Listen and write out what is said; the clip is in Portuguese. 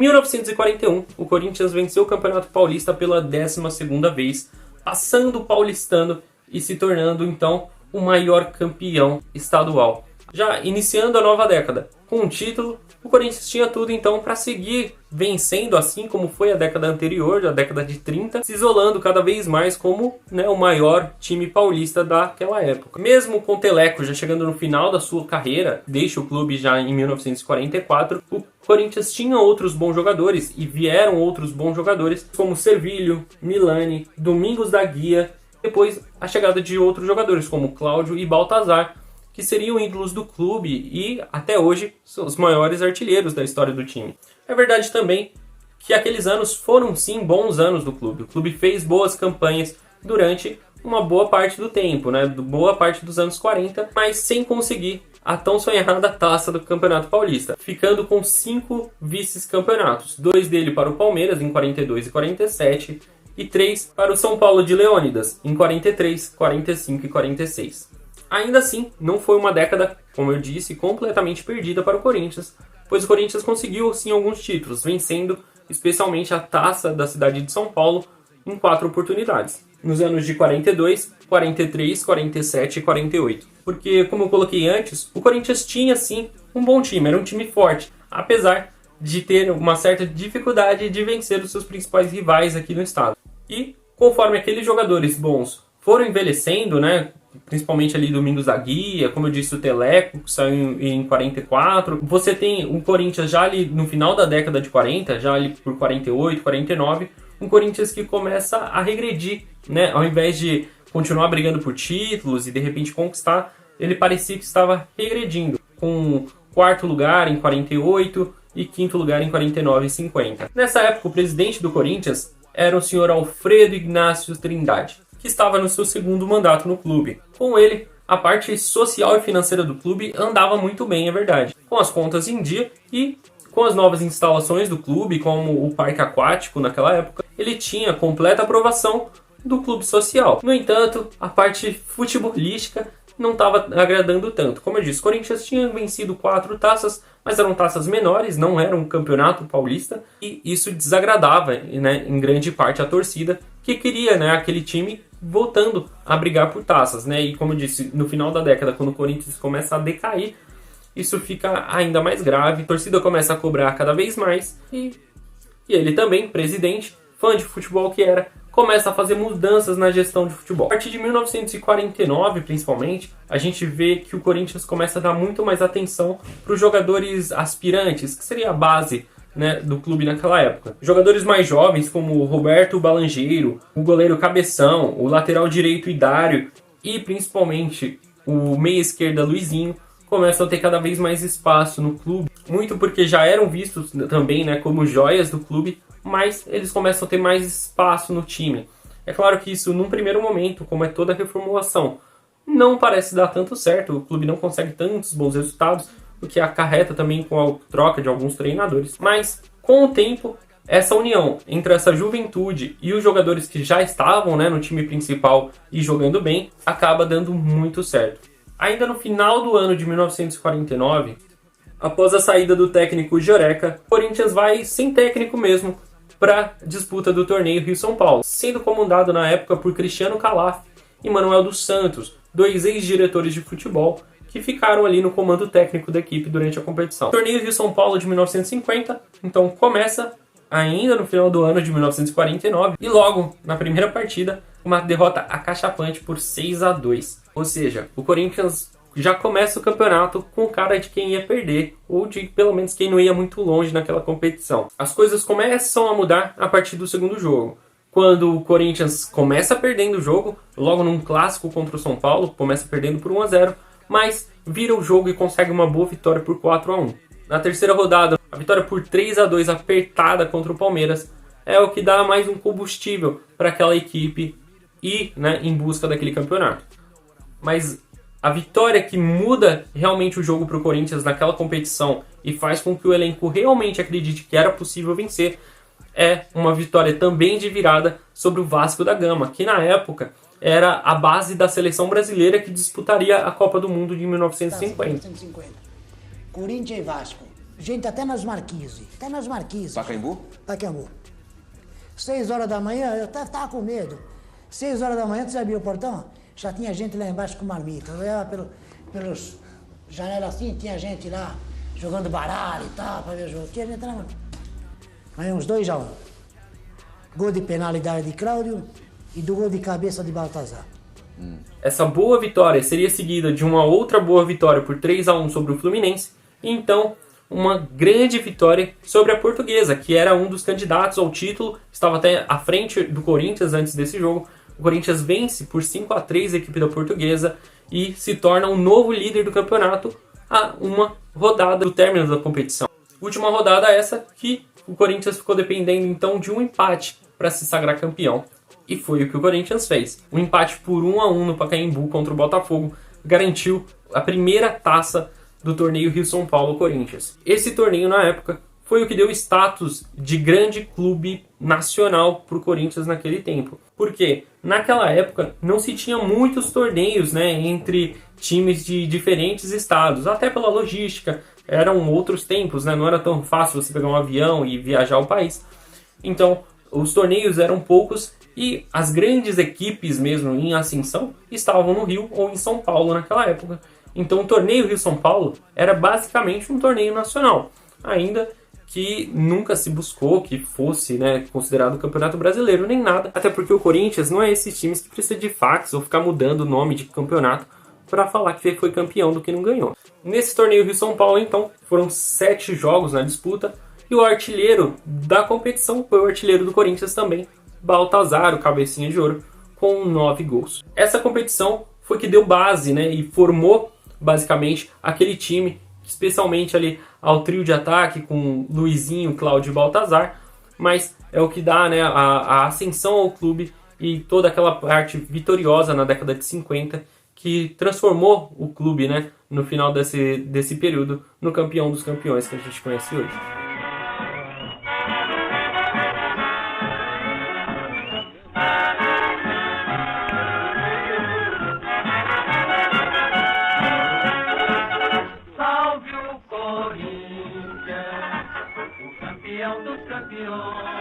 Em 1941, o Corinthians venceu o Campeonato Paulista pela 12ª vez, passando o paulistano e se tornando então o maior campeão estadual. Já iniciando a nova década com um título, o Corinthians tinha tudo então para seguir vencendo, assim como foi a década anterior, a década de 30, se isolando cada vez mais como, né, o maior time paulista daquela época. Mesmo com o Teleco já chegando no final da sua carreira, deixa o clube já em 1944, o Corinthians tinha outros bons jogadores e vieram outros bons jogadores como Servilho, Milani, Domingos da Guia, depois a chegada de outros jogadores como Cláudio e Baltazar, que seriam ídolos do clube e até hoje são os maiores artilheiros da história do time. É verdade também que aqueles anos foram sim bons anos do clube. O clube fez boas campanhas durante uma boa parte do tempo, né? Boa parte dos anos 40, mas sem conseguir a tão sonhada taça do Campeonato Paulista, ficando com 5 vice-campeonatos, 2 dele para o Palmeiras em 42 e 47 e 3 para o São Paulo de Leônidas em 43, 45 e 46. Ainda assim, não foi uma década, como eu disse, completamente perdida para o Corinthians, pois o Corinthians conseguiu sim alguns títulos, vencendo especialmente a Taça da cidade de São Paulo em 4 oportunidades, nos anos de 42, 43, 47 e 48. Porque, como eu coloquei antes, o Corinthians tinha sim um bom time, era um time forte, apesar de ter uma certa dificuldade de vencer os seus principais rivais aqui no estado. E, conforme aqueles jogadores bons foram envelhecendo, né, principalmente ali Domingos da Guia, como eu disse, o Teleco, que saiu em 44. Você tem o Corinthians já ali no final da década de 40, já ali por 48, 49, um Corinthians que começa a regredir, né? Ao invés de continuar brigando por títulos e de repente conquistar, ele parecia que estava regredindo, com 4º lugar em 48 e 5º lugar em 49 e 50. Nessa época, o presidente do Corinthians era o senhor Alfredo Ignácio Trindade, que estava no seu 2º mandato no clube. Com ele, a parte social e financeira do clube andava muito bem, é verdade, com as contas em dia e com as novas instalações do clube, como o parque aquático naquela época, ele tinha completa aprovação do clube social. No entanto, a parte futebolística não estava agradando tanto. Como eu disse, o Corinthians tinha vencido 4 taças, mas eram taças menores, não era um campeonato paulista, e isso desagradava, né, em grande parte a torcida, que queria, né, aquele time voltando a brigar por taças, né? E como eu disse, no final da década, quando o Corinthians começa a decair, isso fica ainda mais grave, a torcida começa a cobrar cada vez mais, e ele também, presidente, fã de futebol que era, começa a fazer mudanças na gestão de futebol. A partir de 1949, principalmente, a gente vê que o Corinthians começa a dar muito mais atenção para os jogadores aspirantes, que seria a base, né, do clube naquela época. Jogadores mais jovens como o Roberto Balangeiro, o goleiro Cabeção, o lateral direito Idário e principalmente o meia esquerda Luizinho começam a ter cada vez mais espaço no clube, muito porque já eram vistos também, né, como joias do clube, mas eles começam a ter mais espaço no time. É claro que isso, num primeiro momento, como é toda a reformulação, não parece dar tanto certo, o clube não consegue tantos bons resultados, o que acarreta também com a troca de alguns treinadores. Mas, com o tempo, essa união entre essa juventude e os jogadores que já estavam, né, no time principal e jogando bem, acaba dando muito certo. Ainda no final do ano de 1949, após a saída do técnico Joreca, o Corinthians vai sem técnico mesmo para a disputa do torneio Rio-São Paulo, sendo comandado na época por Cristiano Calaf e Manuel dos Santos, 2 ex-diretores de futebol que ficaram ali no comando técnico da equipe durante a competição. O torneio Rio-São Paulo de 1950, então começa ainda no final do ano de 1949 e logo na primeira partida uma derrota acachapante por 6-2. Ou seja, o Corinthians já começa o campeonato com cara de quem ia perder, ou de pelo menos quem não ia muito longe naquela competição. As coisas começam a mudar a partir do segundo jogo, quando o Corinthians começa perdendo o jogo, logo num clássico contra o São Paulo, começa perdendo por 1-0, mas vira o jogo e consegue uma boa vitória por 4-1. Na terceira rodada, a vitória por 3-2 apertada contra o Palmeiras é o que dá mais um combustível para aquela equipe ir, né, em busca daquele campeonato. Mas a vitória que muda realmente o jogo para o Corinthians naquela competição e faz com que o elenco realmente acredite que era possível vencer é uma vitória também de virada sobre o Vasco da Gama, que na época era a base da seleção brasileira que disputaria a Copa do Mundo de 1950. Corinthians e Vasco. gente até nas marquises. Pacaembu? Pacaembu. 6 horas da manhã, eu tava com medo. 6 horas da manhã, tu sabia o portão? Já tinha gente lá embaixo com marmita. Eu ia pelos janelas assim, tinha gente lá jogando baralho e tal, pra ver o jogo. Tinha gente lá, aí uns 2-1. Gol de penalidade de Cláudio e do gol de cabeça de Baltazar. Essa boa vitória seria seguida de uma outra boa vitória por 3-1 sobre o Fluminense, e então uma grande vitória sobre a Portuguesa, que era um dos candidatos ao título, estava até à frente do Corinthians antes desse jogo. O Corinthians vence por 5-3 a equipe da Portuguesa e se torna o novo líder do campeonato a uma rodada do término da competição. Última rodada essa que o Corinthians ficou dependendo então de um empate para se sagrar campeão. E foi o que o Corinthians fez. Um empate por 1-1 no Pacaembu contra o Botafogo garantiu a primeira taça do torneio Rio-São Paulo-Corinthians. Esse torneio, na época, foi o que deu status de grande clube nacional para o Corinthians naquele tempo. Porque naquela época não se tinha muitos torneios, né, entre times de diferentes estados, até pela logística. Eram outros tempos, né? Não era tão fácil você pegar um avião e viajar ao país. Então, os torneios eram poucos e as grandes equipes mesmo em ascensão estavam no Rio ou em São Paulo naquela época. Então o torneio Rio-São Paulo era basicamente um torneio nacional, ainda que nunca se buscou que fosse, né, considerado campeonato brasileiro nem nada, até porque o Corinthians não é esses times que precisa de fax ou ficar mudando o nome de campeonato para falar que foi campeão do que não ganhou. Nesse torneio Rio-São Paulo, então, foram 7 jogos na disputa, e o artilheiro da competição foi o artilheiro do Corinthians também, Baltazar, o cabecinha de ouro, com 9 gols. Essa competição foi que deu base, né, e formou basicamente aquele time, especialmente ali ao trio de ataque com Luizinho, Cláudio e Baltazar, mas é o que dá, né, a ascensão ao clube e toda aquela parte vitoriosa na década de 50 que transformou o clube, né, no final desse período no campeão dos campeões que a gente conhece hoje. Campeão dos campeões.